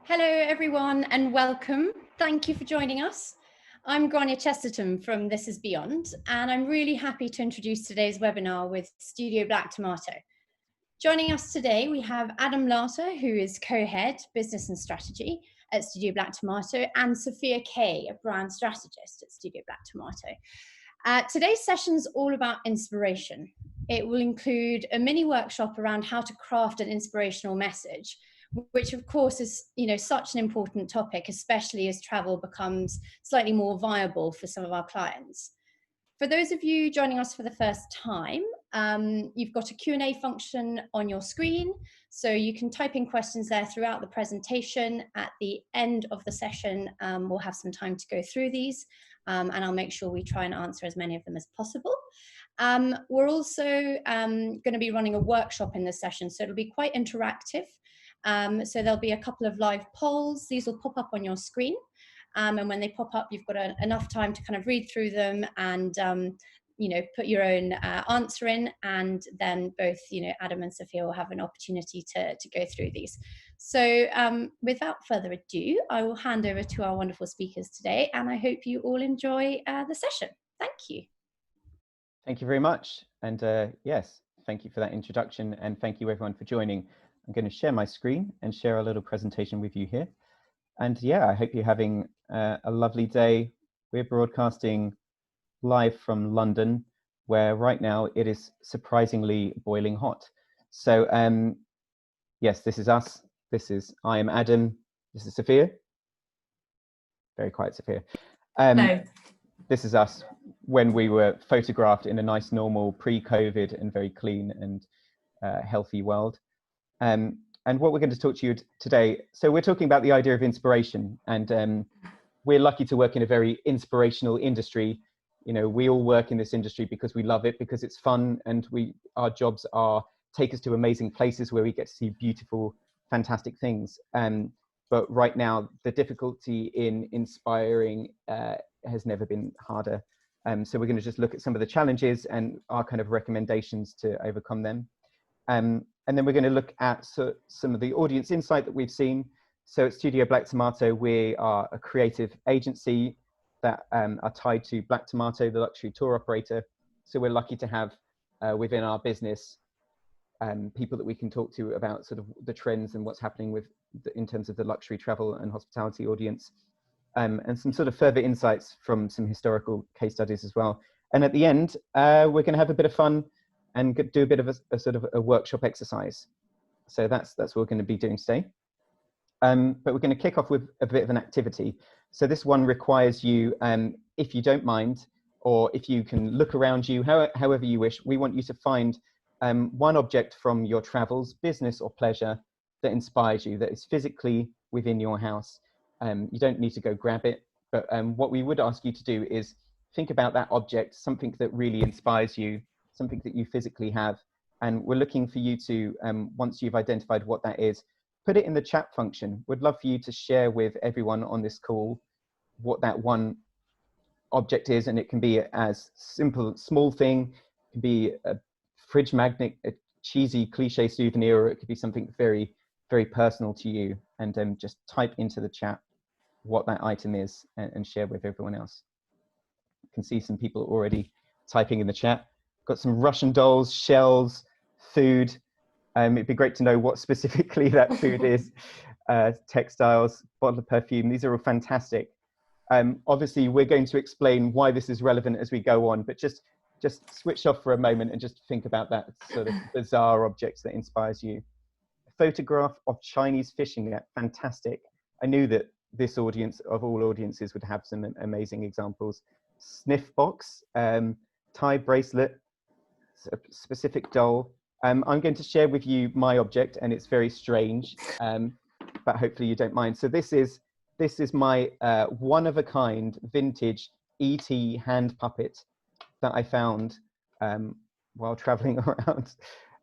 Hello everyone and welcome. Thank you for joining us. I'm Grania Chesterton from This Is Beyond, and I'm really happy to introduce today's webinar with Studio Black Tomato. Joining us today, we have Adam Larter, who is co-head Business and Strategy at Studio Black Tomato, and Sophia Kay, a Brand Strategist at Studio Black Tomato. Today's session is all about inspiration. It will include a mini workshop around how to craft an inspirational message, which of course is, such an important topic, especially as travel becomes slightly more viable for some of our clients. For those of you joining us for the first time, you've got a Q&A function on your screen, so you can type in questions there throughout the presentation. At the end of the session, we'll have some time to go through these, and I'll make sure we try and answer as many of them as possible. We're also going to be running a workshop in this session, so it'll be quite interactive. So there'll be a couple of live polls. These will pop up on your screen. And when they pop up, you've got enough time to kind of read through them and, put your own answer in. And then both, Adam and Sophia will have an opportunity to go through these. So without further ado, I will hand over to our wonderful speakers today. And I hope you all enjoy the session. Thank you. Thank you very much. And yes, thank you for that introduction. And thank you everyone for joining. I'm going to share my screen and share a little presentation with you here. And yeah, I hope you're having a lovely day. We're broadcasting live from London, where right now it is surprisingly boiling hot. So yes, this is us. I am Adam. This is Sophia. Very quiet, Sophia. No. This is us when we were photographed in a nice, normal, pre-COVID and very clean and healthy world. And what we're going to talk to you today, so we're talking about the idea of inspiration, and we're lucky to work in a very inspirational industry. We all work in this industry because we love it, because it's fun, and our jobs take us to amazing places where we get to see beautiful, fantastic things. But right now, the difficulty in inspiring has never been harder. So we're going to just look at some of the challenges and our kind of recommendations to overcome them. And then we're going to look at some of the audience insight that we've seen. So at Studio Black Tomato, we are a creative agency that are tied to Black Tomato, the luxury tour operator. So we're lucky to have within our business people that we can talk to about sort of the trends and what's happening in terms of the luxury travel and hospitality audience, and some sort of further insights from some historical case studies as well. And at the end, we're going to have a bit of fun and do a bit of a sort of a workshop exercise. So that's what we're going to be doing today. But we're going to kick off with a bit of an activity. So this one requires you, if you don't mind, or if you can look around you, however you wish, we want you to find one object from your travels, business or pleasure, that inspires you, that is physically within your house. You don't need to go grab it, but what we would ask you to do is think about that object, something that really inspires you, something that you physically have. And we're looking for you to, once you've identified what that is, put it in the chat function. We'd love for you to share with everyone on this call what that one object is. And it can be as simple, small thing, it can be a fridge magnet, a cheesy cliche souvenir, or it could be something very, very personal to you. And just type into the chat what that item is and share with everyone else. You can see some people already typing in the chat. Got some Russian dolls, shells, food. It'd be great to know what specifically that food is. Textiles, bottle of perfume. These are all fantastic. Obviously, we're going to explain why this is relevant as we go on, but just switch off for a moment and just think about that sort of bizarre object that inspires you. A photograph of Chinese fishing net. Fantastic. I knew that this audience, of all audiences, would have some amazing examples. Sniff box, tie bracelet, a specific doll. I'm going to share with you my object, and it's very strange, but hopefully you don't mind. So this is my one-of-a-kind vintage ET hand puppet that I found while traveling around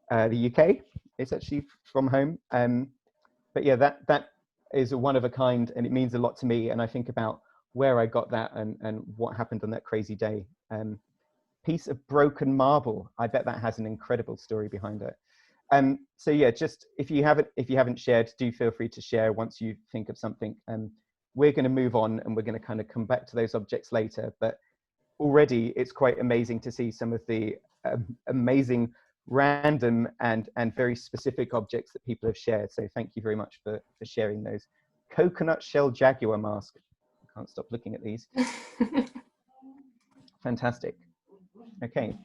the UK. It's actually from home, but yeah, that is a one-of-a-kind, and it means a lot to me. And I think about where I got that and what happened on that crazy day. Piece of broken marble. I bet that has an incredible story behind it. So yeah, just if you haven't shared, do feel free to share once you think of something. We're going to move on, and we're going to kind of come back to those objects later. But already it's quite amazing to see some of the amazing random and very specific objects that people have shared. So thank you very much for sharing those. Coconut shell jaguar mask. I can't stop looking at these. Fantastic. Okay.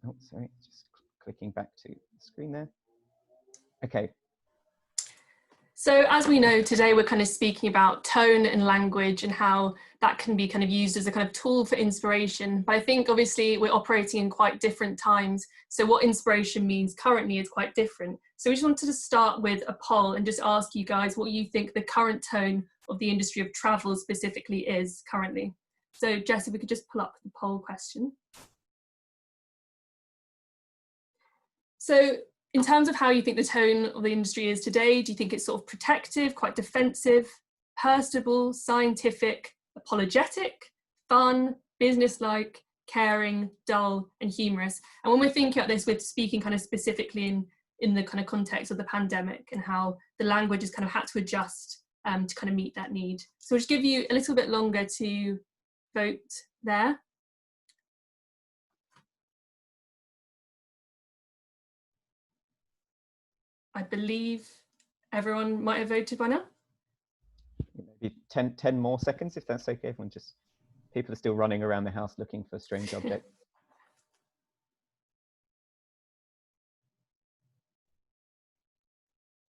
Oh, sorry, just clicking back to the screen there. Okay. So as we know, today we're kind of speaking about tone and language and how that can be kind of used as a kind of tool for inspiration. But I think obviously we're operating in quite different times. So what inspiration means currently is quite different. So we just wanted to start with a poll and just ask you guys what you think the current tone of the industry of travel specifically is currently. So Jess, if we could just pull up the poll question. So in terms of how you think the tone of the industry is today, do you think it's sort of protective, quite defensive, personable, scientific, apologetic, fun, businesslike, caring, dull, and humorous? And when we're thinking about this, we're speaking kind of specifically in the kind of context of the pandemic and how the language has kind of had to adjust to kind of meet that need. So we'll just give you a little bit longer to vote there. I believe everyone might have voted by now. Maybe 10 more seconds, if that's okay. People are still running around the house looking for strange objects.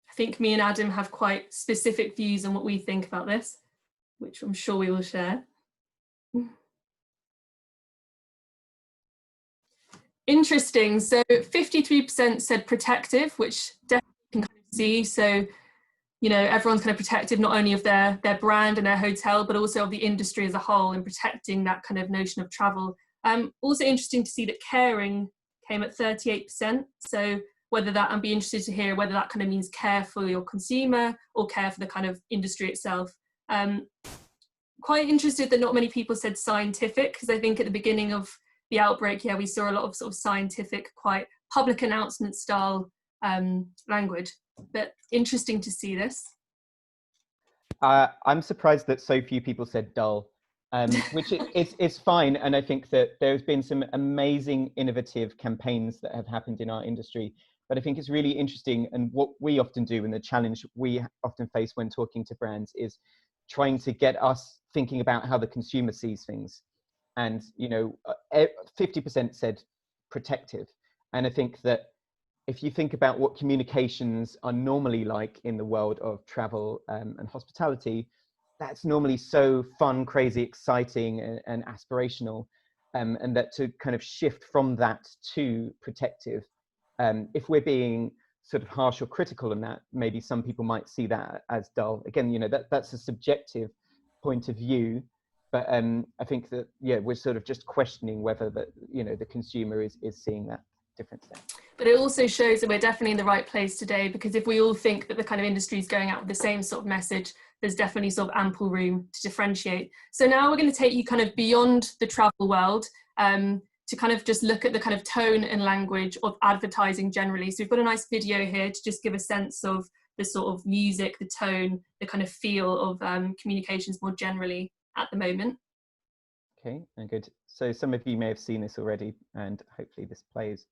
I think me and Adam have quite specific views on what we think about this, which I'm sure we will share. Interesting. So 53% said protective, which definitely can kind of see. So, you know, everyone's kind of protective not only of their brand and their hotel, but also of the industry as a whole and protecting that kind of notion of travel. Also interesting to see that caring came at 38%. So whether that, I'd be interested to hear whether that kind of means care for your consumer or care for the kind of industry itself. Quite interested that not many people said scientific, because I think at the beginning of the outbreak, yeah, we saw a lot of sort of scientific, quite public announcement style language, but interesting to see this. I'm surprised that so few people said dull, which is fine. And I think that there's been some amazing innovative campaigns that have happened in our industry, but I think it's really interesting. And what we often do, and the challenge we often face when talking to brands, is trying to get us thinking about how the consumer sees things. And, you know, 50% said protective. And I think that if you think about what communications are normally like in the world of travel and hospitality, that's normally so fun, crazy, exciting, and aspirational. And that to kind of shift from that to protective, if we're being sort of harsh or critical in that, maybe some people might see that as dull. Again, you know, that's a subjective point of view. But I think that, yeah, we're sort of just questioning whether that, you know, the consumer is seeing that difference there. But it also shows that we're definitely in the right place today, because if we all think that the kind of industry is going out with the same sort of message, there's definitely sort of ample room to differentiate. So now we're going to take you kind of beyond the travel world to kind of just look at the kind of tone and language of advertising generally. So we've got a nice video here to just give a sense of the sort of music, the tone, the kind of feel of communications more generally at the moment. Okay, and good. So some of you may have seen this already, and hopefully this plays.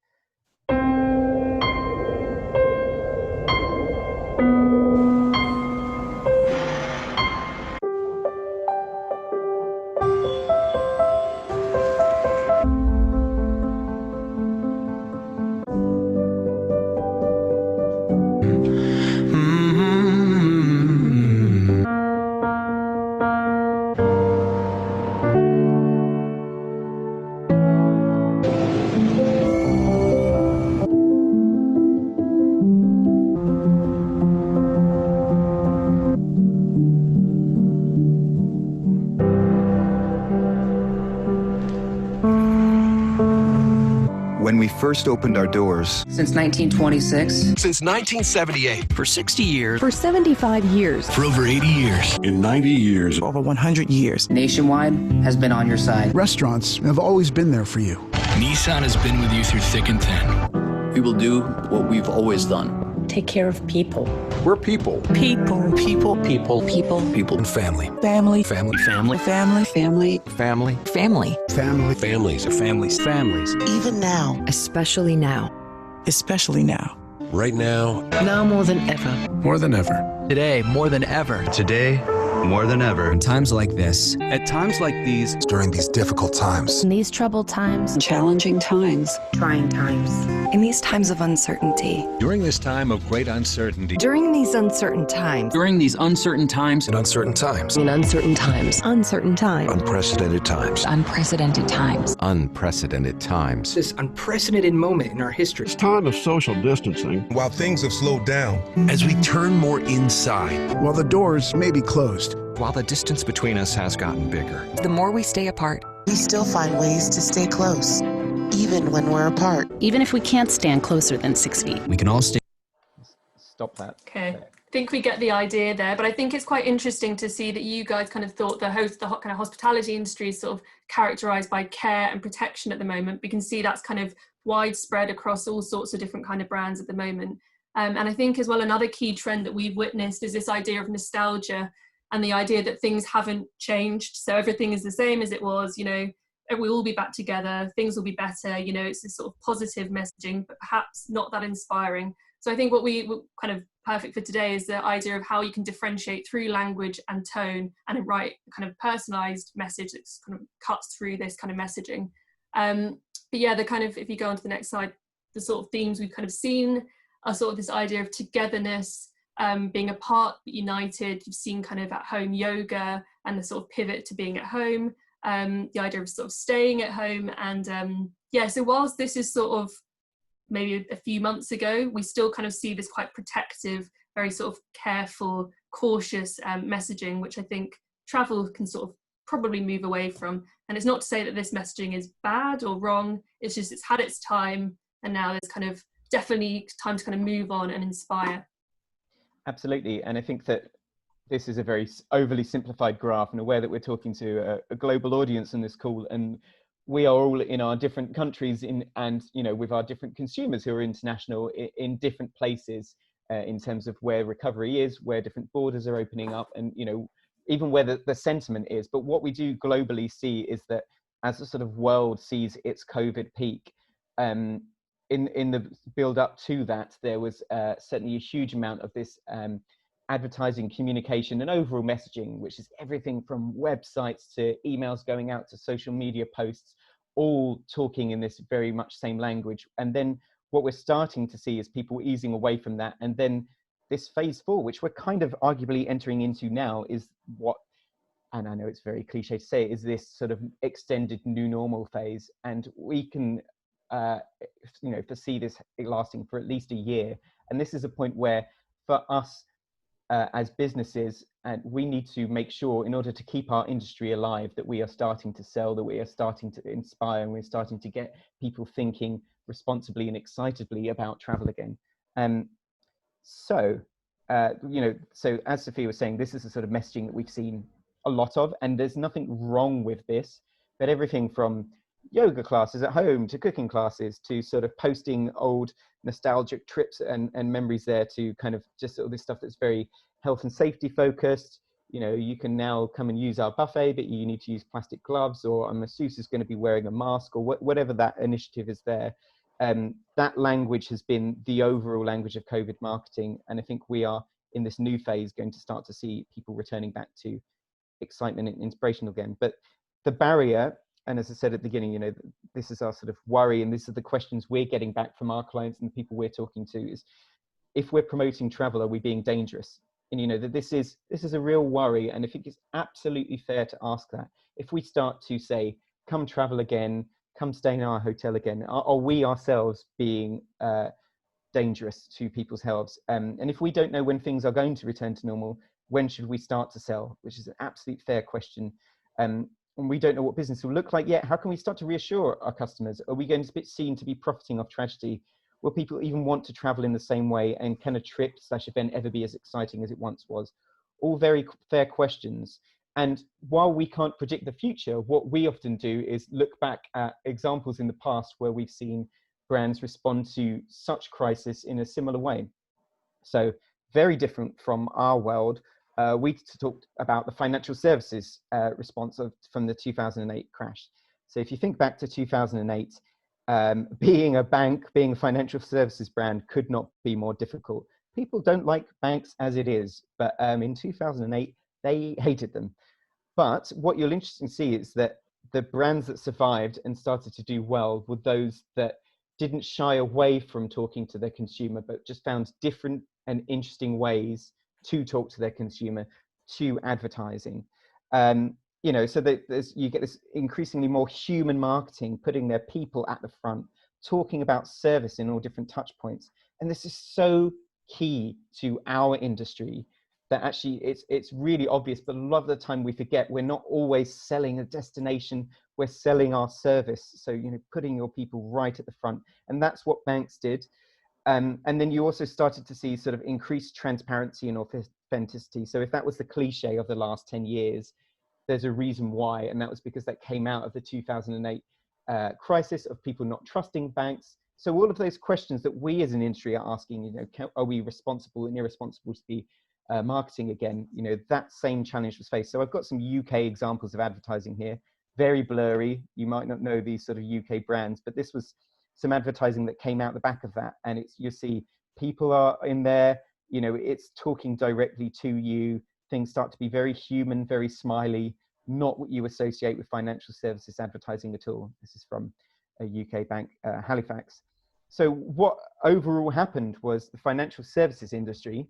When we first opened our doors. Since 1926. Since 1978. For 60 years. For 75 years. For over 80 years. In 90 years. For over 100 years. Nationwide has been on your side. Restaurants have always been there for you. Nissan has been with you through thick and thin. We will do what we've always done. Take care of people. We're people. People. People. People. People. People and family. Family. Family. Family. Family. Family. Family. Family. Family. Families are families. Families. Even now. Especially now. Especially now. Right now. Now more than ever. More than ever. Today, more than ever. Today, more than ever. In times like this. At times like these. During these difficult times. In these troubled times. Challenging times. Trying times. In these times of uncertainty. During this time of great uncertainty. During these uncertain times. During these uncertain times. In uncertain times. In uncertain times. Uncertain times. Unprecedented times. Unprecedented times. Unprecedented times. This unprecedented moment in our history. It's time of social distancing. While things have slowed down. As we turn more inside. While the doors may be closed. While the distance between us has gotten bigger. The more we stay apart, we still find ways to stay close, even when we're apart. Even if we can't stand closer than 6 feet. We can all stay. Stop that. Okay. I think we get the idea there, but I think it's quite interesting to see that you guys kind of thought the kind of hospitality industry is sort of characterized by care and protection at the moment. We can see that's kind of widespread across all sorts of different kind of brands at the moment. And I think as well, another key trend that we've witnessed is this idea of nostalgia and the idea that things haven't changed. So everything is the same as it was, you know, we'll all be back together, things will be better, you know, it's this sort of positive messaging, but perhaps not that inspiring. So I think what we kind of perfect for today is the idea of how you can differentiate through language and tone and write a kind of personalized message that kind of cuts through this kind of messaging. But yeah, the kind of, if you go on to the next slide, the sort of themes we've kind of seen are sort of this idea of togetherness, being apart but united. You've seen kind of at home yoga and the sort of pivot to being at home, the idea of sort of staying at home. And yeah, so whilst this is sort of maybe a few months ago, we still kind of see this quite protective, very sort of careful, cautious messaging, which I think travel can sort of probably move away from. And it's not to say that this messaging is bad or wrong, it's just it's had its time, and now there's kind of definitely time to kind of move on and inspire. Absolutely. And I think that this is a very overly simplified graph, and aware that we're talking to a global audience on this call, and we are all in our different countries and you know, with our different consumers who are international in different places in terms of where recovery is, where different borders are opening up, and you know, even where the sentiment is. But what we do globally see is that as the sort of world sees its COVID peak, in the build up to that, there was certainly a huge amount of this advertising, communication and overall messaging, which is everything from websites to emails going out to social media posts, all talking in this very much same language. And then what we're starting to see is people easing away from that. And then this phase 4, which we're kind of arguably entering into now, is what, and I know it's very cliche to say, is this sort of extended new normal phase. And we can you know, foresee this lasting for at least a year. And this is a point where for us as businesses, and we need to make sure, in order to keep our industry alive, that we are starting to sell, that we are starting to inspire, and we're starting to get people thinking responsibly and excitedly about travel again. So you know, so as Sophia was saying, this is the sort of messaging that we've seen a lot of, and there's nothing wrong with this, but everything from yoga classes at home to cooking classes to sort of posting old nostalgic trips and memories there, to kind of just sort of this stuff that's very health and safety focused. You know, you can now come and use our buffet, but you need to use plastic gloves, or a masseuse is going to be wearing a mask, or whatever that initiative is there. That language has been the overall language of COVID marketing. And I think we are in this new phase going to start to see people returning back to excitement and inspiration again. But the barrier, and as I said at the beginning, you know, this is our sort of worry, and this is the questions we're getting back from our clients and the people we're talking to, is if we're promoting travel, are we being dangerous? And you know, that this is a real worry, and I think it's absolutely fair to ask that. If we start to say, come travel again, come stay in our hotel again, are we ourselves being dangerous to people's healths? And if we don't know when things are going to return to normal, when should we start to sell? Which is an absolute fair question. And we don't know what business will look like yet. How can we start to reassure our customers? Are we going to be seen to be profiting off tragedy? Will people even want to travel in the same way? And can a trip/event ever be as exciting as it once was? All very fair questions. And while we can't predict the future, what we often do is look back at examples in the past where we've seen brands respond to such crisis in a similar way. So very different from our world. We talked about the financial services response from the 2008 crash. So if you think back to 2008, being a bank, being a financial services brand could not be more difficult. People don't like banks as it is, but in 2008, they hated them. But what you'll interesting to see is that the brands that survived and started to do well were those that didn't shy away from talking to their consumer, but just found different and interesting ways to talk to their consumer, to advertising. You know, so that you get this increasingly more human marketing, putting their people at the front, talking about service in all different touch points. And this is so key to our industry that actually it's really obvious, but a lot of the time we forget we're not always selling a destination, we're selling our service. So, you know, putting your people right at the front. And that's what banks did. And then you also started to see sort of increased transparency and authenticity. So if that was the cliche of the last 10 years, there's a reason why, and that was because that came out of the 2008 crisis of people not trusting banks. So all of those questions that we as an industry are asking, you know, are we responsible and irresponsible to be marketing again? You know, that same challenge was faced. So I've got some UK examples of advertising here, very blurry. You might not know these sort of UK brands, but this was some advertising that came out the back of that. And it's, you see people are in there, you know, it's talking directly to you. Things start to be very human, very smiley, not what you associate with financial services advertising at all. This is from a UK bank, Halifax. So what overall happened was the financial services industry,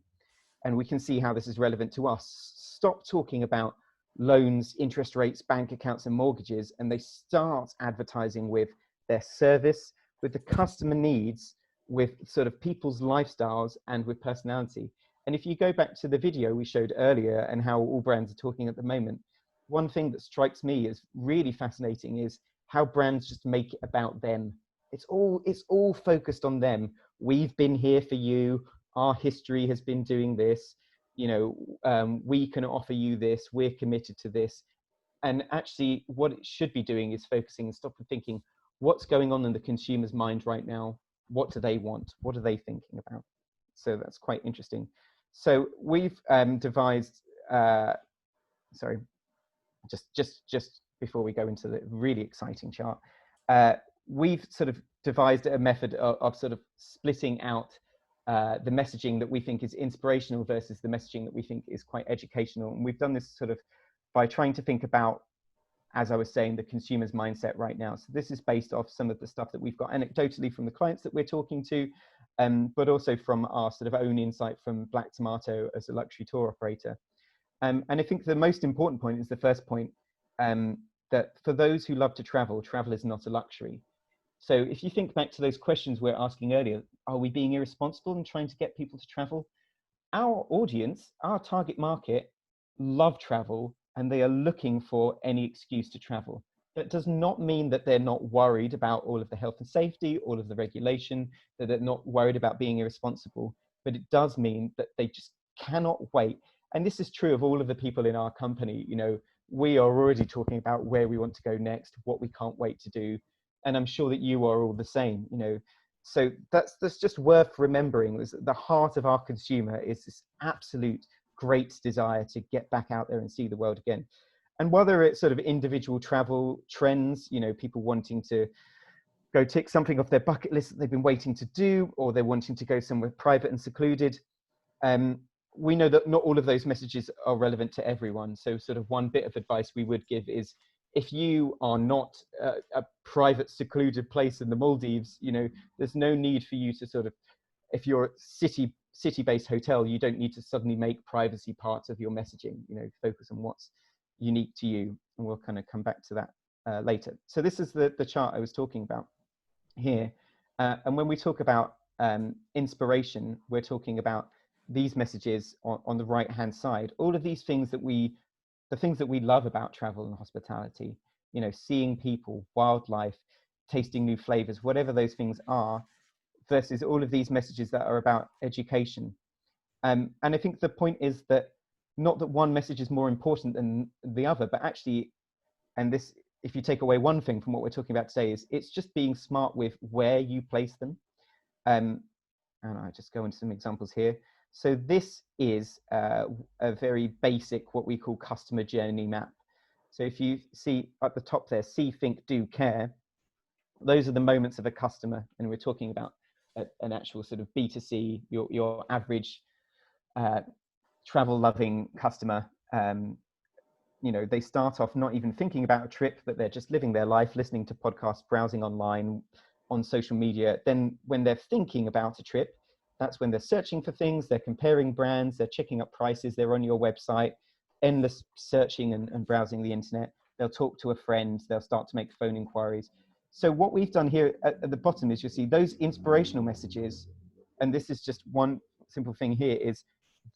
and we can see how this is relevant to us, stop talking about loans, interest rates, bank accounts and mortgages, and they start advertising with their service, with the customer needs, with sort of people's lifestyles and with personality. And if you go back to the video we showed earlier and how all brands are talking at the moment, one thing that strikes me as really fascinating is how brands just make it about them. It's all focused on them. We've been here for you. Our history has been doing this. You know, we can offer you this. We're committed to this. And actually what it should be doing is focusing and stop and thinking, what's going on in the consumer's mind right now? What do they want? What are they thinking about? So that's quite interesting. So we've devised, sorry, just before we go into the really exciting chart, we've sort of devised a method of sort of splitting out the messaging that we think is inspirational versus the messaging that we think is quite educational. And we've done this sort of by trying to think about, as I was saying, the consumer's mindset right now. So this is based off some of the stuff that we've got anecdotally from the clients that we're talking to, but also from our sort of own insight from Black Tomato as a luxury tour operator. And I think the most important point is the first point, that for those who love to travel, travel is not a luxury. So if you think back to those questions we were asking earlier, are we being irresponsible in trying to get people to travel? Our audience, our target market, love travel and they are looking for any excuse to travel. That does not mean that they're not worried about all of the health and safety, all of the regulation, that they're not worried about being irresponsible, but it does mean that they just cannot wait. And this is true of all of the people in our company. You know, we are already talking about where we want to go next, what we can't wait to do. And I'm sure that you are all the same, you know. So that's just worth remembering. The heart of our consumer is this absolute great desire to get back out there and see the world again. And whether it's sort of individual travel trends, you know, people wanting to go tick something off their bucket list that they've been waiting to do, or they're wanting to go somewhere private and secluded, we know that not all of those messages are relevant to everyone. So sort of one bit of advice we would give is, if you are not a private secluded place in the Maldives, you know, there's no need for you to sort of, if you're a city-based hotel, you don't need to suddenly make privacy part of your messaging. You know, focus on what's unique to you, and we'll kind of come back to that later. So this is the chart I was talking about here, and when we talk about inspiration, we're talking about these messages on the right hand side. All of these things the things that we love about travel and hospitality, you know, seeing people, wildlife, tasting new flavors, whatever those things are, versus all of these messages that are about education. And I think the point is that not that one message is more important than the other, but actually, and this if you take away one thing from what we're talking about today, is it's just being smart with where you place them. And I just go into some examples here. So this is a very basic, what we call customer journey map. So if you see at the top there, see, think, do, care, those are the moments of a customer. And we're talking about an actual sort of B2C, your average travel loving customer. They start off not even thinking about a trip, but they're just living their life, listening to podcasts, browsing online, on social media. Then when they're thinking about a trip, that's when they're searching for things, they're comparing brands, they're checking up prices, they're on your website, endless searching and browsing the internet. They'll talk to a friend, they'll start to make phone inquiries. So what we've done here at the bottom is, you'll see those inspirational messages, and this is just one simple thing here, is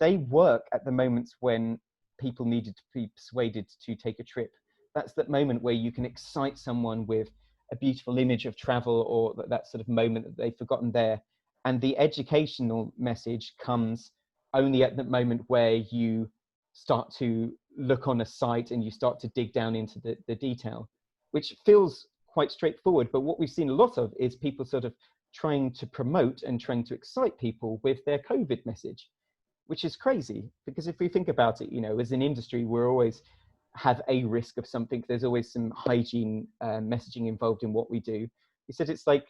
they work at the moments when people needed to be persuaded to take a trip. That's that moment where you can excite someone with a beautiful image of travel, or that sort of moment that they've forgotten there. And the educational message comes only at the moment where you start to look on a site and you start to dig down into the detail, which feels quite straightforward. But what we've seen a lot of is people sort of trying to promote and trying to excite people with their COVID message, which is crazy, because if we think about it, as an industry, we're always have a risk of something. There's always some hygiene messaging involved in what we do. He said it's like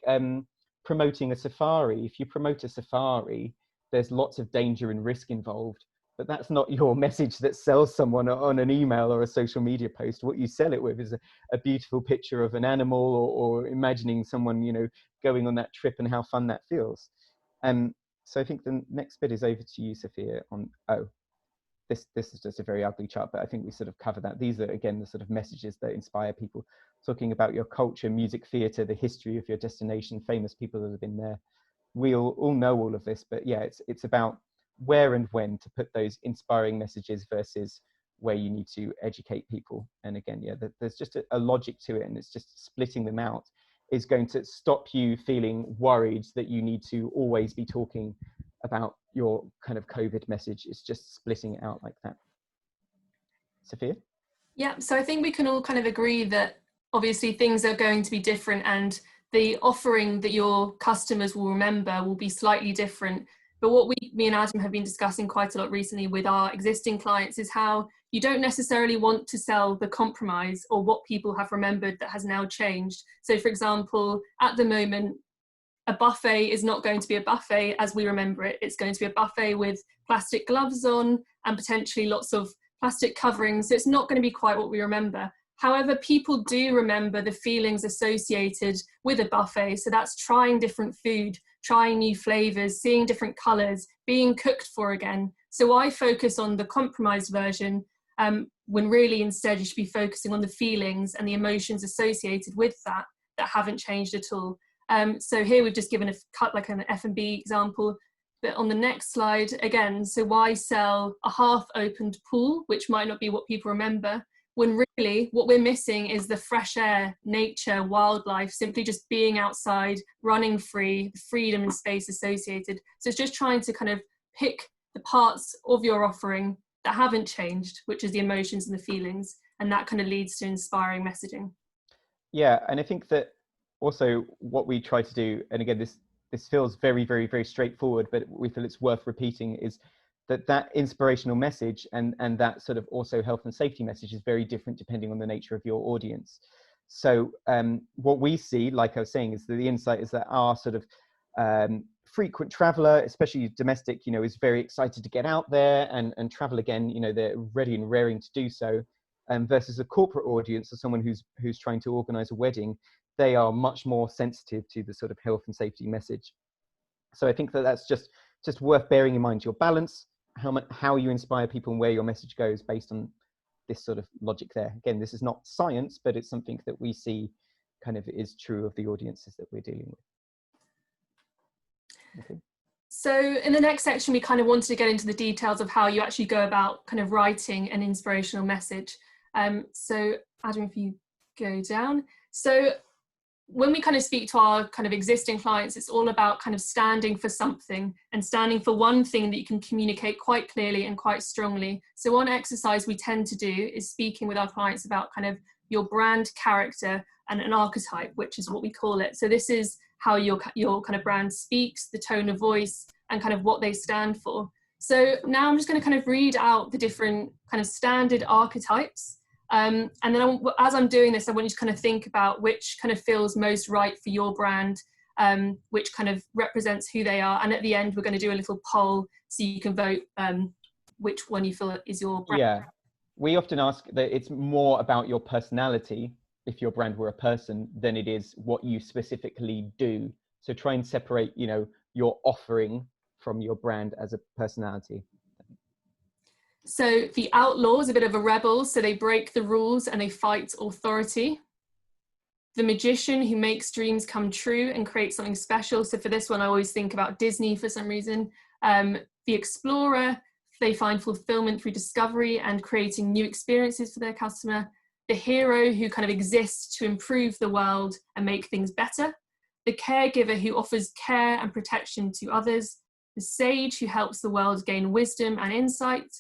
promoting a safari. If you promote a safari, there's lots of danger and risk involved, but that's not your message that sells someone on an email or a social media post. What you sell it with is a beautiful picture of an animal, or imagining someone, going on that trip and how fun that feels. So I think the next bit is over to you, Sophia, on, this is just a very ugly chart, but I think we sort of cover that. These are, again, the sort of messages that inspire people, talking about your culture, music, theatre, the history of your destination, famous people that have been there. We all know all of this, but yeah, it's about where and when to put those inspiring messages versus where you need to educate people. And again, yeah, there's just a logic to it, and it's just splitting them out is going to stop you feeling worried that you need to always be talking about your kind of COVID message. It's just splitting it out like that. Sophia? Yeah, so I think we can all kind of agree that obviously things are going to be different, and the offering that your customers will remember will be slightly different. But what me and Adam have been discussing quite a lot recently with our existing clients is how you don't necessarily want to sell the compromise or what people have remembered that has now changed. So for example, at the moment, a buffet is not going to be a buffet as we remember it. It's going to be a buffet with plastic gloves on and potentially lots of plastic coverings. So it's not going to be quite what we remember. However, people do remember the feelings associated with a buffet. So that's trying different food, trying new flavors, seeing different colors, being cooked for again. So I focus on the compromised version, when really instead you should be focusing on the feelings and the emotions associated with that haven't changed at all. So here we've just given like an F&B example, but on the next slide again, so why sell a half-opened pool, which might not be what people remember, when really what we're missing is the fresh air, nature, wildlife, simply just being outside, running free, the freedom and space associated. So it's just trying to kind of pick the parts of your offering that haven't changed, which is the emotions and the feelings, and that kind of leads to inspiring messaging. Yeah, and I think that also what we try to do, and again, this feels very, very, very straightforward, but we feel it's worth repeating, is that inspirational message and that sort of also health and safety message is very different depending on the nature of your audience. So what we see, like I was saying, is that the insight is that our sort of frequent traveler, especially domestic, is very excited to get out there and travel again. They're ready and raring to do so. Versus a corporate audience or someone who's trying to organize a wedding, they are much more sensitive to the sort of health and safety message. So I think that that's just worth bearing in mind, your balance, how you inspire people and where your message goes based on this sort of logic there. Again, this is not science, but it's something that we see kind of is true of the audiences that we're dealing with. Okay. So in the next section, we kind of wanted to get into the details of how you actually go about kind of writing an inspirational message. So Adam, if you go down. So when we kind of speak to our kind of existing clients, it's all about kind of standing for something and standing for one thing that you can communicate quite clearly and quite strongly. So one exercise we tend to do is speaking with our clients about kind of your brand character and an archetype, which is what we call it. So this is how your kind of brand speaks, the tone of voice, and kind of what they stand for. So now I'm just going to kind of read out the different kind of standard archetypes. And then as I'm doing this, I want you to kind of think about which kind of feels most right for your brand, which kind of represents who they are. And at the end, we're going to do a little poll so you can vote which one you feel is your brand. Yeah, we often ask that it's more about your personality, if your brand were a person, than it is what you specifically do. So try and separate, you know, your offering from your brand as a personality. So the outlaw is a bit of a rebel, so they break the rules and they fight authority. The magician who makes dreams come true and creates something special. So for this one, I always think about Disney for some reason. The explorer, they find fulfillment through discovery and creating new experiences for their customer. The hero who kind of exists to improve the world and make things better. The caregiver who offers care and protection to others. The sage who helps the world gain wisdom and insight.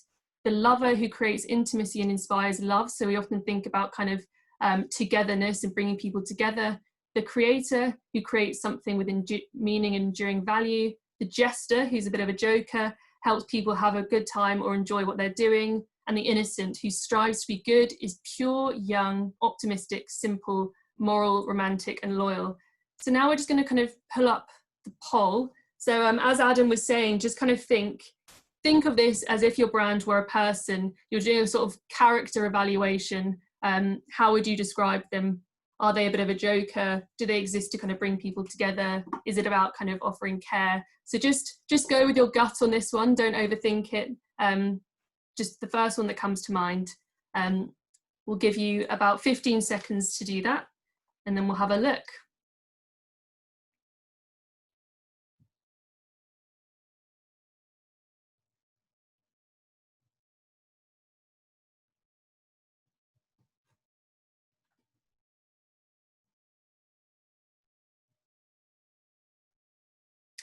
The lover who creates intimacy and inspires love. So we often think about kind of togetherness and bringing people together. The creator who creates something with meaning and enduring value. The jester, who's a bit of a joker, helps people have a good time or enjoy what they're doing. And the innocent, who strives to be good, is pure, young, optimistic, simple, moral, romantic, and loyal. So now we're just going to kind of pull up the poll. So as Adam was saying, just kind of think of this as if your brand were a person. You're doing a sort of character evaluation. How would you describe them? Are they a bit of a joker? Do they exist to kind of bring people together? Is it about kind of offering care? So just go with your gut on this one. Don't overthink it. Just the first one that comes to mind. We'll give you about 15 seconds to do that, and then we'll have a look.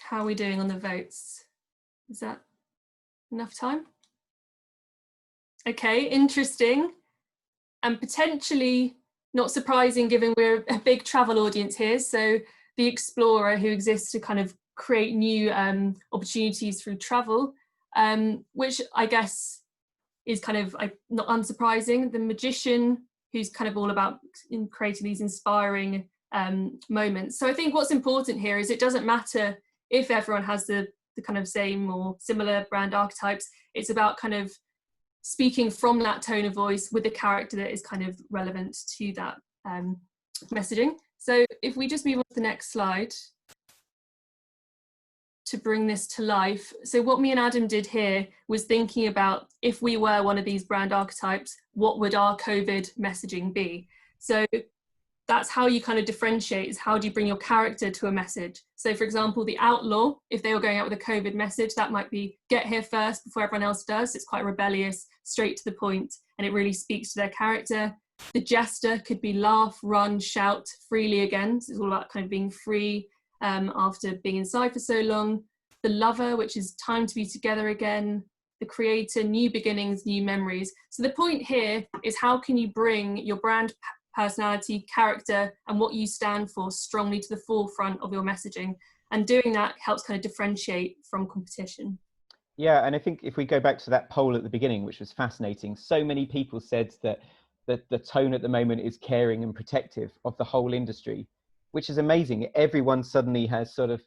How are we doing on the votes? Is that enough time? Okay, interesting. And potentially not surprising given we're a big travel audience here. So the explorer who exists to kind of create new opportunities through travel, which I guess is kind of not unsurprising. The magician who's kind of all about creating these inspiring moments. So I think what's important here is it doesn't matter if everyone has the kind of same or similar brand archetypes. It's about kind of speaking from that tone of voice with a character that is kind of relevant to that messaging. So if we just move on to the next slide to bring this to life. So what me and Adam did here was thinking about if we were one of these brand archetypes, what would our COVID messaging be? So that's how you kind of differentiate, is how do you bring your character to a message? So for example, the outlaw, if they were going out with a COVID message, that might be get here first before everyone else does. It's quite rebellious, straight to the point, and it really speaks to their character. The jester could be laugh, run, shout freely again. So it's all about kind of being free after being inside for so long. The lover, which is time to be together again. The creator, new beginnings, new memories. So the point here is how can you bring your brand personality, character, and what you stand for strongly to the forefront of your messaging, and doing that helps kind of differentiate from competition. Yeah, and I think if we go back to that poll at the beginning, which was fascinating, so many people said that the tone at the moment is caring and protective of the whole industry, which is amazing. Everyone suddenly has sort of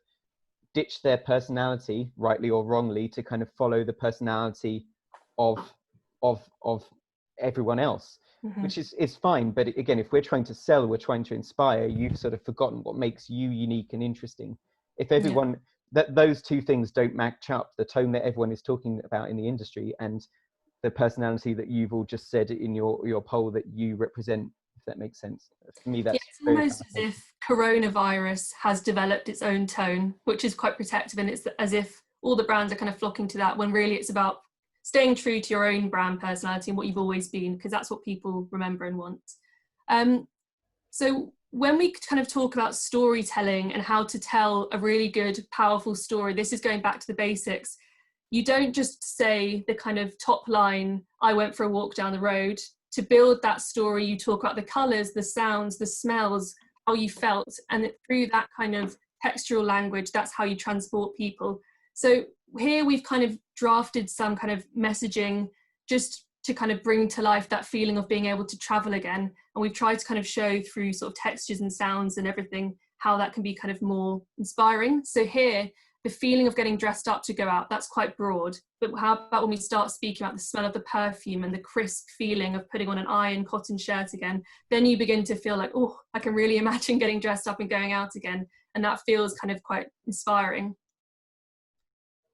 ditched their personality, rightly or wrongly, to kind of follow the personality of everyone else. Mm-hmm. Which is fine, but again, if we're trying to sell, we're trying to inspire, you've sort of forgotten what makes you unique and interesting. If everyone, that those two things don't match up, the tone that everyone is talking about in the industry and the personality that you've all just said in your poll that you represent, if that makes sense. For me, that's it's almost as if coronavirus has developed its own tone, which is quite protective, and it's as if all the brands are kind of flocking to that, when really it's about staying true to your own brand personality and what you've always been, because that's what people remember and want. So when we kind of talk about storytelling and how to tell a really good, powerful story, this is going back to the basics. You don't just say the kind of top line, I went for a walk down the road, to build that story, you talk about the colours, the sounds, the smells, how you felt, and through that kind of textural language, that's how you transport people. So here we've kind of drafted some kind of messaging just to kind of bring to life that feeling of being able to travel again. And we've tried to kind of show through sort of textures and sounds and everything how that can be kind of more inspiring. So here, the feeling of getting dressed up to go out, that's quite broad. But how about when we start speaking about the smell of the perfume and the crisp feeling of putting on an iron cotton shirt again, then you begin to feel like, oh, I can really imagine getting dressed up and going out again. And that feels kind of quite inspiring.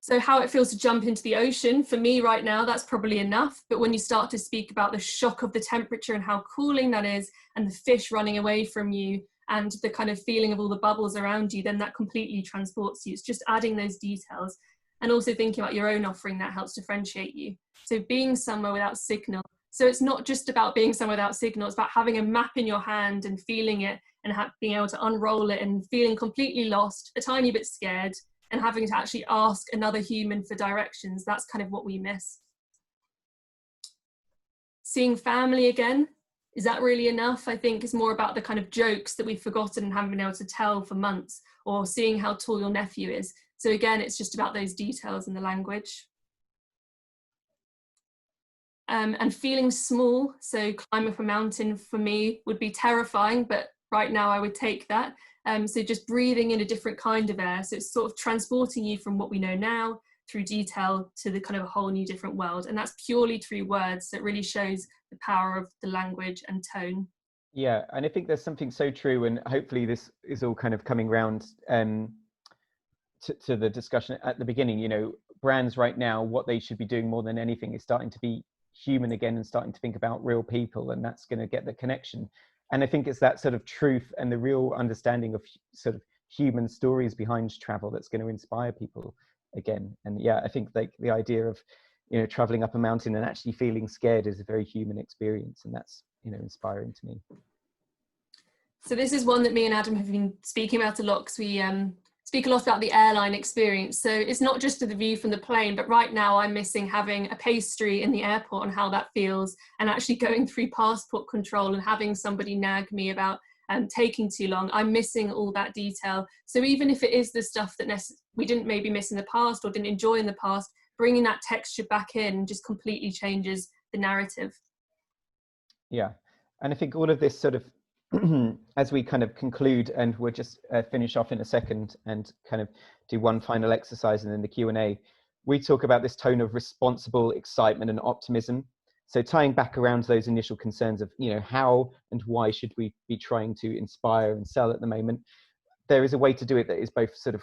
So how it feels to jump into the ocean, for me right now, that's probably enough. But when you start to speak about the shock of the temperature and how cooling that is, and the fish running away from you, and the kind of feeling of all the bubbles around you, then that completely transports you. It's just adding those details, and also thinking about your own offering that helps differentiate you. So being somewhere without signal. So it's not just about being somewhere without signal, it's about having a map in your hand and feeling it, and being able to unroll it and feeling completely lost, a tiny bit scared, and having to actually ask another human for directions. That's kind of what we miss. Seeing family again, is that really enough? I think it's more about the kind of jokes that we've forgotten and haven't been able to tell for months, or seeing how tall your nephew is. So again, it's just about those details in the language. And feeling small, so climb up a mountain for me would be terrifying, but right now I would take that. So just breathing in a different kind of air. So it's sort of transporting you from what we know now through detail to the kind of a whole new different world. And that's purely through words. That really shows the power of the language and tone. Yeah, and I think there's something so true, and hopefully this is all kind of coming round to the discussion at the beginning. You know, brands right now, what they should be doing more than anything is starting to be human again and starting to think about real people, and that's going to get the connection. And I think it's that sort of truth and the real understanding of sort of human stories behind travel that's going to inspire people again. And yeah, I think like the idea of, you know, traveling up a mountain and actually feeling scared is a very human experience, and that's, you know, inspiring to me. So this is one that me and Adam have been speaking about a lot, because we speak a lot about the airline experience. So it's not just the view from the plane, but right now I'm missing having a pastry in the airport and how that feels, and actually going through passport control and having somebody nag me about taking too long. I'm missing all that detail. So even if it is the stuff that we didn't maybe miss in the past or didn't enjoy in the past, bringing that texture back in just completely changes the narrative. Yeah, and I think all of this sort of, as we kind of conclude, and we'll just finish off in a second and kind of do one final exercise and then the Q&A, we talk about this tone of responsible excitement and optimism. So tying back around those initial concerns of, you know, how and why should we be trying to inspire and sell at the moment, there is a way to do it that is both sort of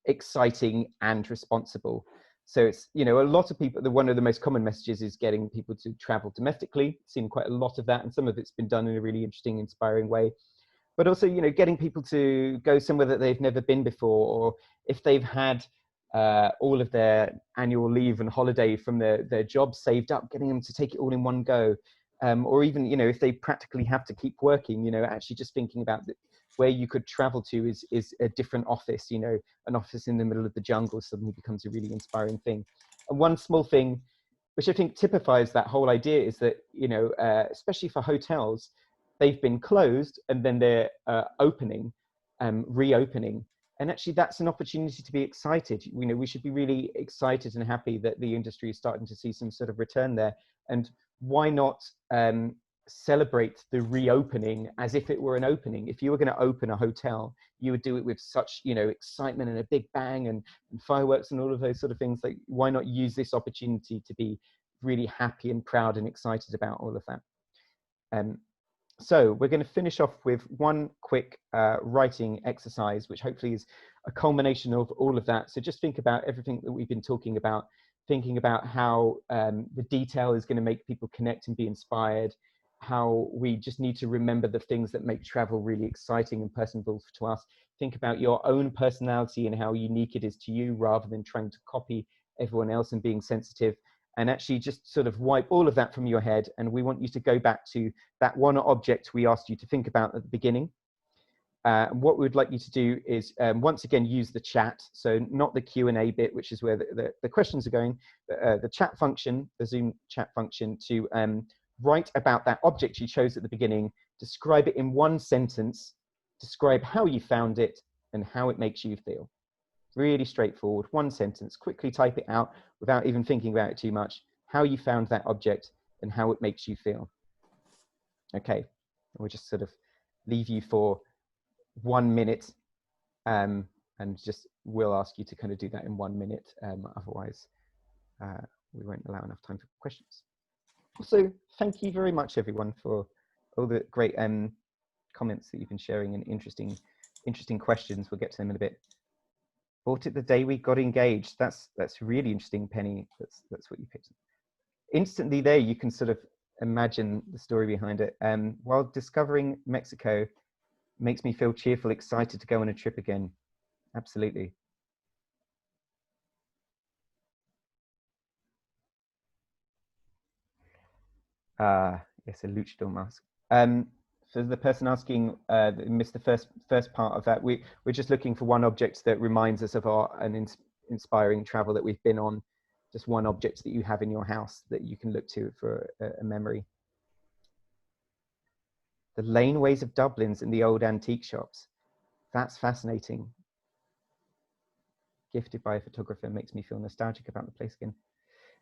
exciting and responsible. So it's, you know, a lot of people, one of the most common messages is getting people to travel domestically. Seen quite a lot of that, and some of it's been done in a really interesting, inspiring way. But also, you know, getting people to go somewhere that they've never been before, or if they've had all of their annual leave and holiday from their job saved up, getting them to take it all in one go. Or even, you know, if they practically have to keep working, you know, actually just thinking about where you could travel to is a different office. You know, an office in the middle of the jungle suddenly becomes a really inspiring thing. And one small thing, which I think typifies that whole idea, is that, you know, especially for hotels, they've been closed and then they're reopening. And actually that's an opportunity to be excited. You know, we should be really excited and happy that the industry is starting to see some sort of return there. And why not celebrate the reopening as if it were an opening? If you were going to open a hotel, you would do it with such, you know, excitement and a big bang and fireworks and all of those sort of things. Like, why not use this opportunity to be really happy and proud and excited about all of that? So we're going to finish off with one quick writing exercise, which hopefully is a culmination of all of that. So just think about everything that we've been talking about, thinking about how the detail is going to make people connect and be inspired, how we just need to remember the things that make travel really exciting and personable to us. Think about your own personality and how unique it is to you, rather than trying to copy everyone else and being sensitive. And actually just sort of wipe all of that from your head. And we want you to go back to that one object we asked you to think about at the beginning. What we would like you to do is, once again, use the chat. So not the Q&A bit, which is where the questions are going, but the chat function, the Zoom chat function, to write about that object you chose at the beginning, describe it in one sentence, describe how you found it and how it makes you feel. Really straightforward, one sentence, quickly type it out without even thinking about it too much, how you found that object and how it makes you feel. Okay, we'll just sort of leave you for 1 minute, and just we'll ask you to kind of do that in 1 minute, otherwise we won't allow enough time for questions. So thank you very much everyone for all the great comments that you've been sharing and interesting questions. We'll get to them in a bit. Bought it the day we got engaged. That's really interesting, Penny. That's what you picked. Instantly there, you can sort of imagine the story behind it. While discovering Mexico makes me feel cheerful, excited to go on a trip again. Absolutely. Yes, a luchador mask. So the person asking missed the first part of that. We're just looking for one object that reminds us of an inspiring travel that we've been on. Just one object that you have in your house that you can look to for a memory. The laneways of Dublin's in the old antique shops. That's fascinating. Gifted by a photographer, makes me feel nostalgic about the place again.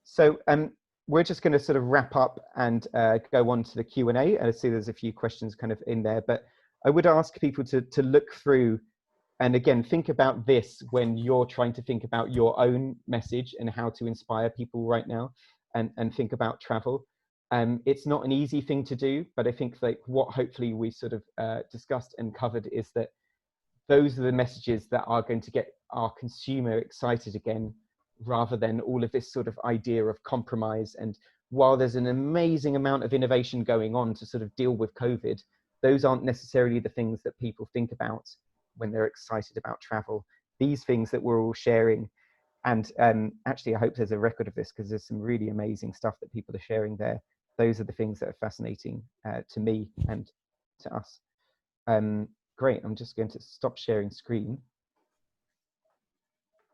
So we're just going to sort of wrap up and go on to the Q&A. I see there's a few questions kind of in there, but I would ask people to look through and again, think about this when you're trying to think about your own message and how to inspire people right now and think about travel. It's not an easy thing to do, but I think like what hopefully we sort of discussed and covered is that those are the messages that are going to get our consumer excited again, rather than all of this sort of idea of compromise. And while there's an amazing amount of innovation going on to sort of deal with COVID, those aren't necessarily the things that people think about when they're excited about travel. These things that we're all sharing, and actually I hope there's a record of this because there's some really amazing stuff that people are sharing there. Those are the things that are fascinating to me and to us. Great, I'm just going to stop sharing screen.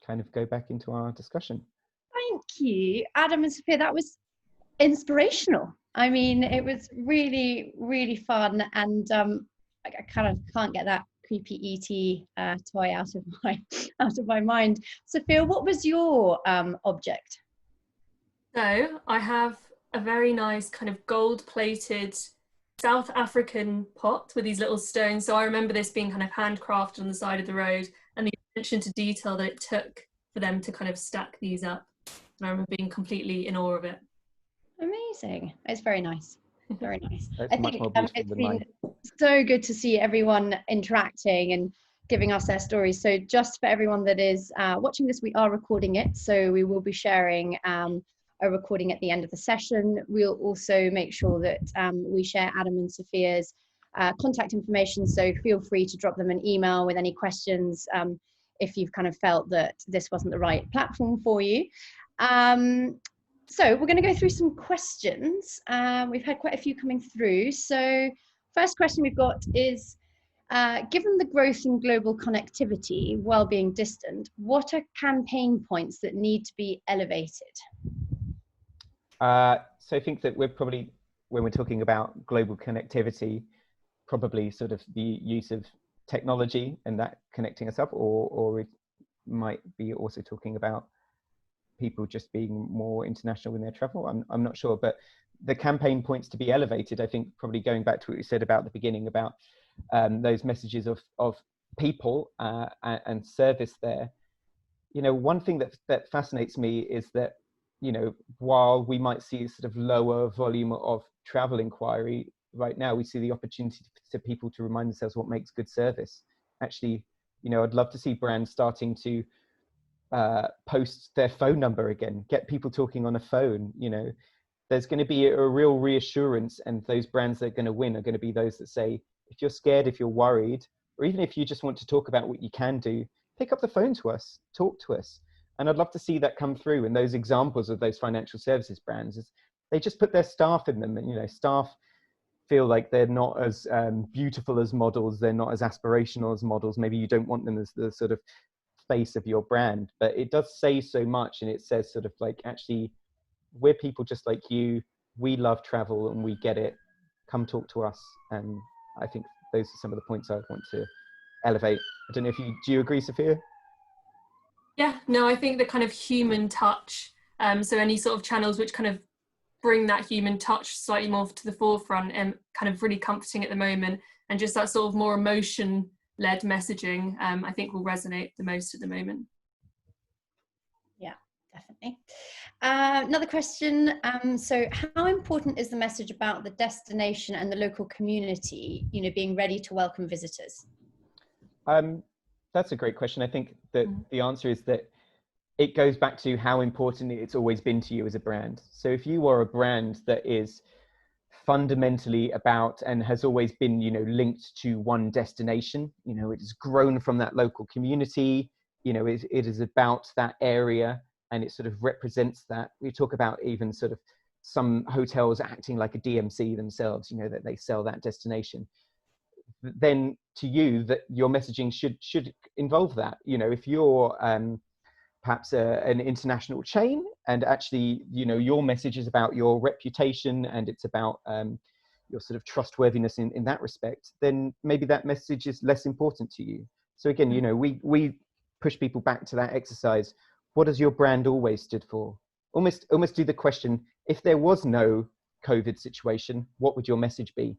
Kind of go back into our discussion. Thank you, Adam and Sophia. That was inspirational. I mean, it was really, really fun, and I kind of can't get that creepy ET toy out of my mind. Sophia, what was your object? So I have a very nice kind of gold-plated South African pot with these little stones. So I remember this being kind of handcrafted on the side of the road, and the attention to detail that it took for them to kind of stack these up. And I remember being completely in awe of it. Amazing. It's very nice. Very nice. That's I much think more beautiful it's than been mine. so good to see everyone interacting and giving us their stories. So just for everyone that is watching this, we are recording it. So we will be sharing a recording at the end of the session. We'll also make sure that we share Adam and Sophia's contact information. So feel free to drop them an email with any questions if you've kind of felt that this wasn't the right platform for you. So we're going to go through some questions. We've had quite a few coming through. So first question we've got is, given the growth in global connectivity while being distant, what are campaign points that need to be elevated? So I think that we're probably, when we're talking about global connectivity, probably sort of the use of technology and that connecting us up, or it might be also talking about people just being more international in their travel. I'm not sure, but the campaign points to be elevated, I think probably going back to what you said about the beginning about those messages of people and service there. You know, one thing that fascinates me is that, you know, while we might see sort of lower volume of travel inquiry right now, we see the opportunity for people to remind themselves what makes good service. Actually, you know, I'd love to see brands starting to post their phone number again, get people talking on a phone. You know, there's going to be a real reassurance, and those brands that are going to win are going to be those that say, if you're scared, if you're worried, or even if you just want to talk about what you can do, pick up the phone to us, talk to us. And I'd love to see that come through. And those examples of those financial services brands is they just put their staff in them, and, you know, staff feel like they're not as beautiful as models, they're not as aspirational as models. Maybe you don't want them as the sort of face of your brand, but it does say so much. And it says sort of like, actually, we're people just like you. we love travel and we get it. Come talk to us. And I think those are some of the points I'd want to elevate. I don't know if do you agree, Sophia? Yeah, no, I think the kind of human touch, so any sort of channels which kind of bring that human touch slightly more to the forefront and kind of really comforting at the moment, and just that sort of more emotion-led messaging, I think will resonate the most at the moment. Yeah, definitely. Another question. So how important is the message about the destination and the local community, being ready to welcome visitors? That's a great question. I think that the answer is that it goes back to how important it's always been to you as a brand. So if you are a brand that is fundamentally about and has always been, linked to one destination, it has grown from that local community, it is about that area and it sort of represents that. We talk about even sort of some hotels acting like a DMC themselves, that they sell that destination. Then to you, that your messaging should involve that. If you're perhaps an international chain and actually your message is about your reputation and it's about your sort of trustworthiness in that respect, then maybe that message is less important to you. So again, we push people back to that exercise. What has your brand always stood for? Almost do the question, if there was no COVID situation, what would your message be?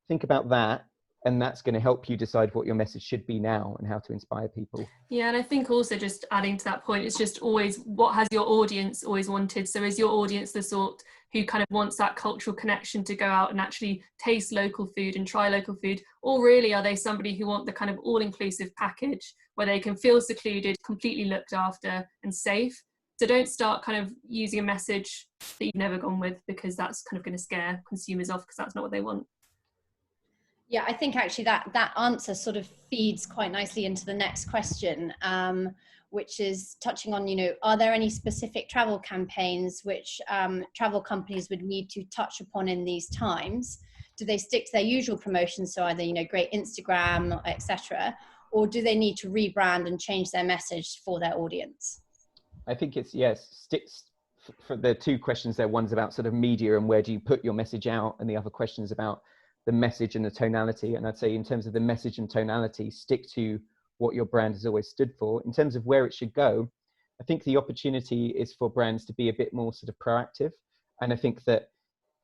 Think about that. And that's going to help you decide what your message should be now and how to inspire people. Yeah, and I think also just adding to that point, it's just always, what has your audience always wanted? So is your audience the sort who kind of wants that cultural connection to go out and actually taste local food and try local food? Or really, are they somebody who want the kind of all-inclusive package where they can feel secluded, completely looked after and safe? So don't start kind of using a message that you've never gone with, because that's kind of going to scare consumers off, because that's not what they want. Yeah, I think actually that answer sort of feeds quite nicely into the next question, which is touching on, are there any specific travel campaigns which travel companies would need to touch upon in these times? Do they stick to their usual promotions, so either, great Instagram, etc., or do they need to rebrand and change their message for their audience? I think it's, yes, for the two questions there, one's about sort of media and where do you put your message out, and the other question is about the message and the tonality. And I'd say in terms of the message and tonality, stick to what your brand has always stood for. In terms of where it should go, I think the opportunity is for brands to be a bit more sort of proactive. And I think that,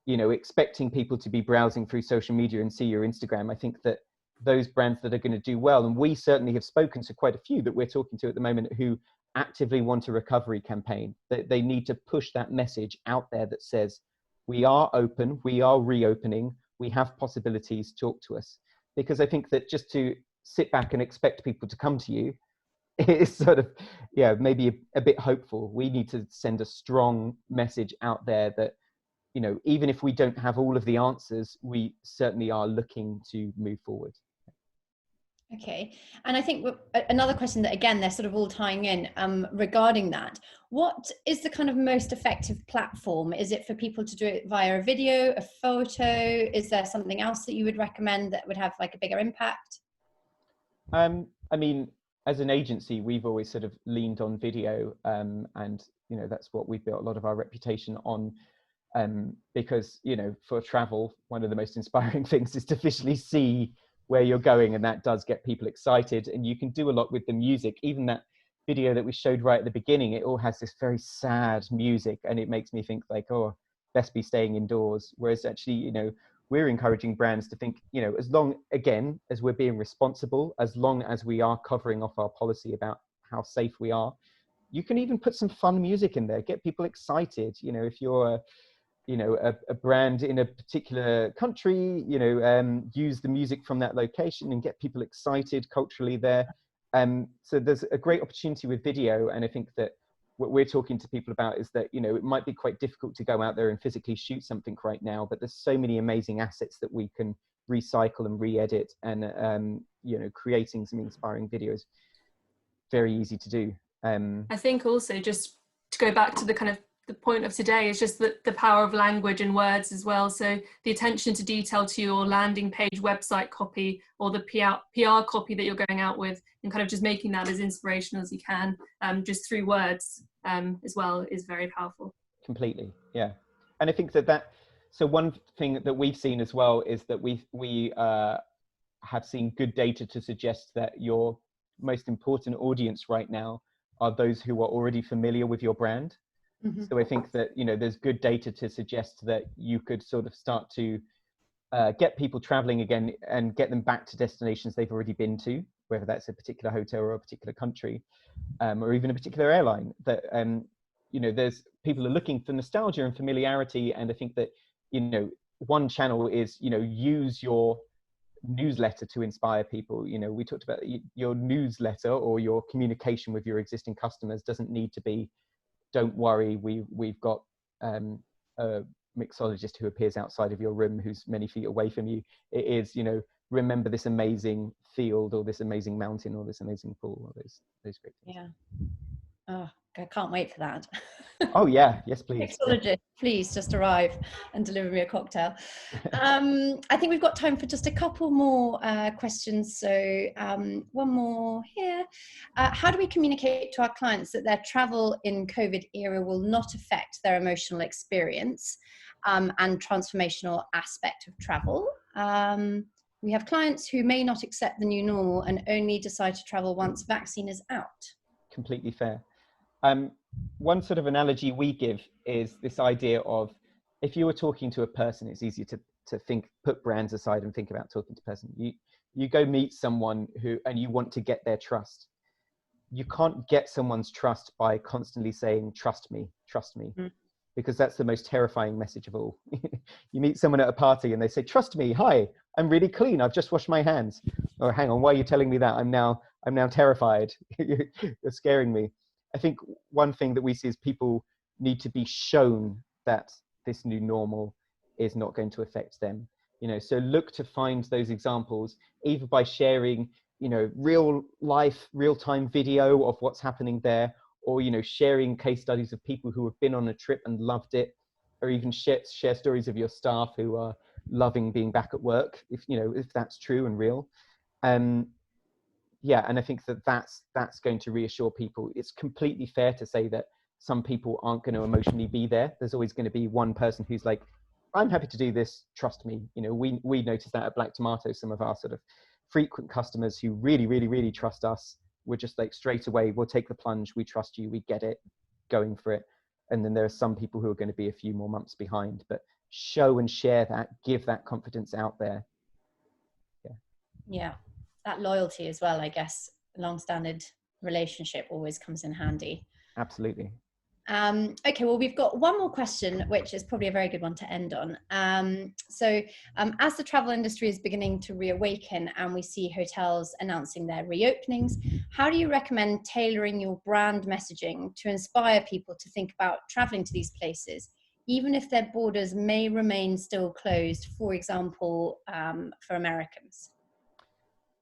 expecting people to be browsing through social media and see your Instagram, I think that those brands that are going to do well, and we certainly have spoken to quite a few that we're talking to at the moment who actively want a recovery campaign, that they need to push that message out there that says, we are open, we are reopening, we have possibilities, talk to us. Because I think that just to sit back and expect people to come to you is sort of, maybe a bit hopeful. We need to send a strong message out there that, even if we don't have all of the answers, we certainly are looking to move forward. Okay, and I think another question that, again, they're sort of all tying in regarding that. What is the kind of most effective platform? Is it for people to do it via a video, a photo? Is there something else that you would recommend that would have like a bigger impact? I mean, as an agency, we've always sort of leaned on video, and that's what we've built a lot of our reputation on. Because for travel, one of the most inspiring things is to visually see where you're going, and that does get people excited. And you can do a lot with the music. Even that video that we showed right at the beginning, it all has this very sad music, and it makes me think like, oh, best be staying indoors. Whereas actually, we're encouraging brands to think, as long, again, as we're being responsible, as long as we are covering off our policy about how safe we are, you can even put some fun music in there, get people excited. If you're a brand in a particular country, use the music from that location and get people excited culturally there. So there's a great opportunity with video. And I think that what we're talking to people about is that, it might be quite difficult to go out there and physically shoot something right now, but there's so many amazing assets that we can recycle and re-edit, and, creating some inspiring videos, very easy to do. I think also, just to go back to the kind of the point of today, is just the power of language and words as well. So the attention to detail to your landing page website copy, or the PR copy that you're going out with, and kind of just making that as inspirational as you can, just through words as well, is very powerful. Completely, yeah. And I think that So one thing that we've seen as well is that we have seen good data to suggest that your most important audience right now are those who are already familiar with your brand. Mm-hmm. So I think that, you know, there's good data to suggest that you could sort of start to get people traveling again and get them back to destinations they've already been to, whether that's a particular hotel or a particular country, or even a particular airline. That you know, there's people are looking for nostalgia and familiarity, and I think that, you know, one channel is, you know, use your newsletter to inspire people. You know, we talked about your newsletter or your communication with your existing customers doesn't need to be, don't worry, we've got a mixologist who appears outside of your room who's many feet away from you. It is, you know, remember this amazing field or this amazing mountain or this amazing pool or those great things. Yeah. Oh, I can't wait for that. Oh yeah, yes please. Mixologist, please just arrive and deliver me a cocktail. I think we've got time for just a couple more questions. So one more here. How do we communicate to our clients that their travel in COVID era will not affect their emotional experience and transformational aspect of travel? We have clients who may not accept the new normal and only decide to travel once vaccine is out. Completely fair. One sort of analogy we give is this idea of, if you were talking to a person, it's easier to think, put brands aside and think about talking to a person. You go meet someone and you want to get their trust. You can't get someone's trust by constantly saying, trust me, because that's the most terrifying message of all. You meet someone at a party and they say, trust me, hi, I'm really clean, I've just washed my hands. Or hang on, why are you telling me that? I'm now terrified. You're scaring me. I think one thing that we see is people need to be shown that this new normal is not going to affect them. You know, so look to find those examples, either by sharing, you know, real life, real-time video of what's happening there, or, you know, sharing case studies of people who have been on a trip and loved it, or even share stories of your staff who are loving being back at work, if, you know, if that's true and real. Yeah, and I think that that's going to reassure people. It's completely fair to say that some people aren't going to emotionally be there. There's always going to be one person who's like, I'm happy to do this, trust me. You know, we noticed that at Black Tomato, some of our sort of frequent customers who really, really, really trust us, we're just like, straight away, we'll take the plunge, we trust you, we get it, going for it. And then there are some people who are going to be a few more months behind, but show and share that, give that confidence out there. Yeah, that loyalty as well, I guess, long-standing relationship always comes in handy. Absolutely. Okay, well, we've got one more question, which is probably a very good one to end on. As the travel industry is beginning to reawaken and we see hotels announcing their reopenings, how do you recommend tailoring your brand messaging to inspire people to think about traveling to these places, even if their borders may remain still closed, for example, for Americans?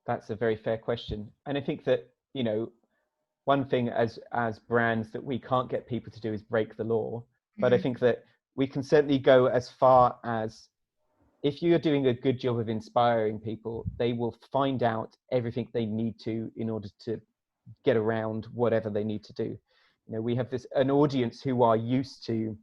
That's a very fair question. And I think that, you know, one thing as brands that we can't get people to do is break the law. But I think that we can certainly go as far as, if you're doing a good job of inspiring people, they will find out everything they need to in order to get around whatever they need to do. You know, we have an audience who are used to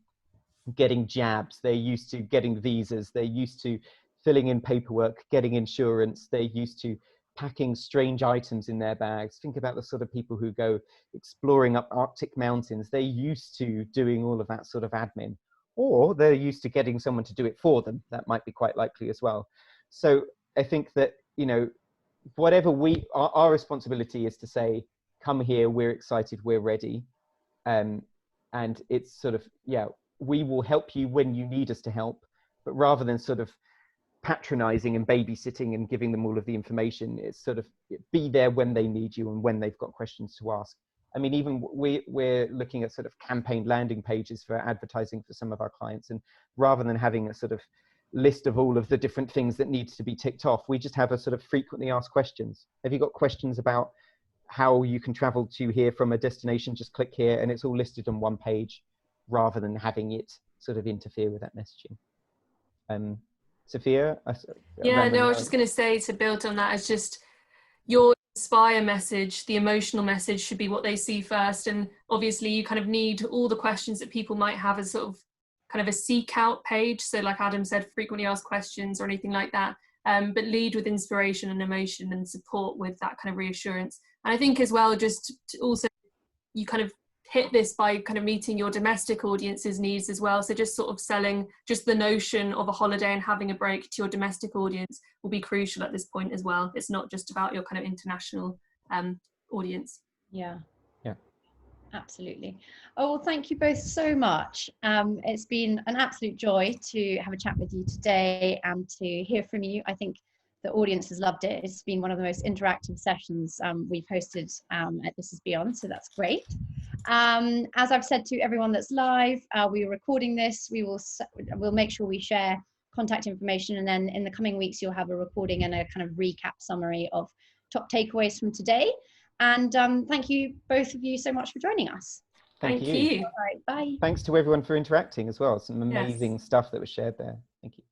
getting jabs, they're used to getting visas, they're used to filling in paperwork, getting insurance, they're used to packing strange items in their bags. Think about the sort of people who go exploring up Arctic mountains. They're used to doing all of that sort of admin, or they're used to getting someone to do it for them. That might be quite likely as well. So I think that, you know, whatever our responsibility is to say, come here, we're excited, we're ready. And it's sort of, yeah, we will help you when you need us to help, but rather than sort of patronizing and babysitting and giving them all of the information, it's sort of be there when they need you and when they've got questions to ask. I mean, even we're looking at sort of campaign landing pages for advertising for some of our clients, and rather than having a sort of list of all of the different things that needs to be ticked off, we just have a sort of frequently asked questions. Have you got questions about how you can travel to here from a destination? Just click here, and it's all listed on one page, rather than having it sort of interfere with that messaging. Sophia? Yeah, no, I was just going to say, to build on that, it's just your inspire message, the emotional message should be what they see first. And obviously you kind of need all the questions that people might have as sort of kind of a seek out page. So like Adam said, frequently asked questions or anything like that. But lead with inspiration and emotion, and support with that kind of reassurance. And I think as well, just to also, you kind of hit this by kind of meeting your domestic audience's needs as well. So just sort of selling just the notion of a holiday and having a break to your domestic audience will be crucial at this point as well. It's not just about your kind of international audience. Yeah. Yeah. Absolutely. Oh, well, thank you both so much. It's been an absolute joy to have a chat with you today and to hear from you. I think the audience has loved it. It's been one of the most interactive sessions we've hosted at This Is Beyond, so that's great. As I've said to everyone that's live, we are recording this. We'll make sure we share contact information, and then in the coming weeks you'll have a recording and a kind of recap summary of top takeaways from today. And thank you, both of you, so much for joining us. Thank you. All right, bye. Thanks to everyone for interacting as well. Some amazing stuff that was shared there. Thank you.